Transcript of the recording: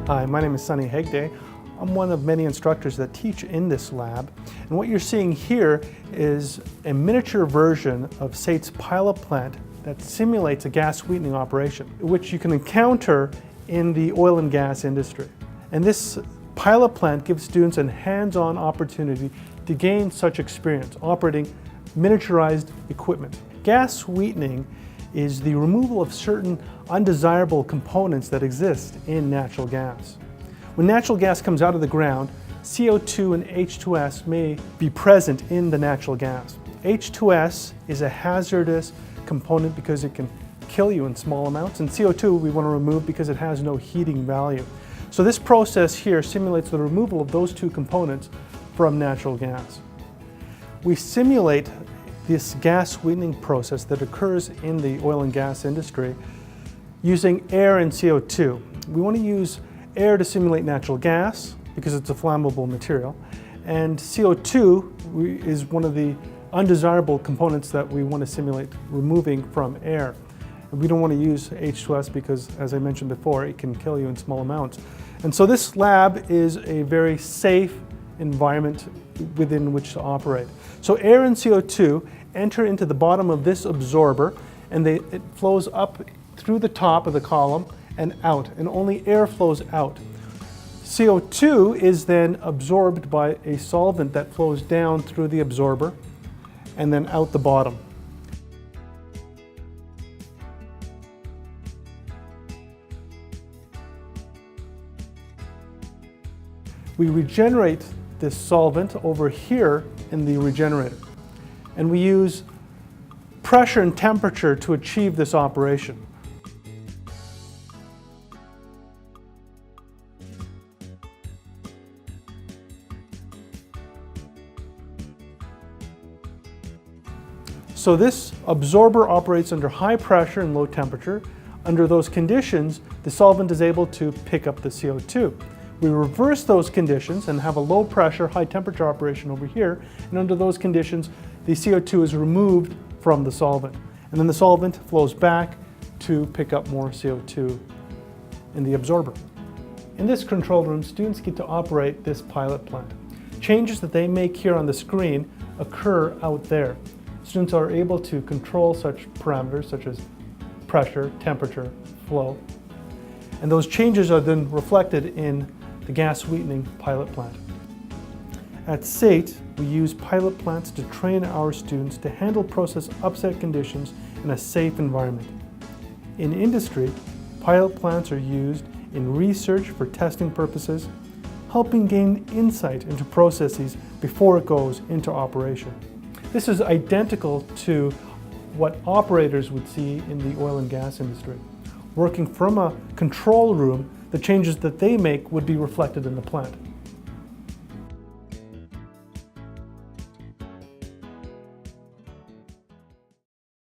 Hi, my name is Sunny Hegde. I'm one of many instructors that teach in this lab. And what you're seeing here is a miniature version of SAIT's pilot plant that simulates a gas sweetening operation, which you can encounter in the oil and gas industry. And this pilot plant gives students a hands-on opportunity to gain such experience operating miniaturized equipment. Gas sweetening is the removal of certain undesirable components that exist in natural gas. When natural gas comes out of the ground, CO2 and H2S may be present in the natural gas. H2S is a hazardous component because it can kill you in small amounts, and CO2 we want to remove because it has no heating value. So this process here simulates the removal of those two components from natural gas. We simulate this gas sweetening process that occurs in the oil and gas industry using air and CO2. We want to use air to simulate natural gas because it's a flammable material, and CO2 is one of the undesirable components that we want to simulate removing from air. And we don't want to use H2S because, as I mentioned before, it can kill you in small amounts. And so this lab is a very safe environment within which to operate. So air and CO2 enter into the bottom of this absorber, and it flows up through the top of the column and out, and only air flows out. CO2 is then absorbed by a solvent that flows down through the absorber and then out the bottom. We regenerate this solvent over here in the regenerator, and we use pressure and temperature to achieve this operation. So this absorber operates under high pressure and low temperature. Under those conditions, the solvent is able to pick up the CO2. We reverse those conditions and have a low pressure, high temperature operation over here, and under those conditions, the CO2 is removed from the solvent. And then the solvent flows back to pick up more CO2 in the absorber. In this control room, students get to operate this pilot plant. Changes that they make here on the screen occur out there. Students are able to control such parameters such as pressure, temperature, flow, and those changes are then reflected in the gas sweetening pilot plant. At SAIT, we use pilot plants to train our students to handle process upset conditions in a safe environment. In industry, pilot plants are used in research for testing purposes, helping gain insight into processes before it goes into operation. This is identical to what operators would see in the oil and gas industry. Working from a control room, the changes that they make would be reflected in the plant.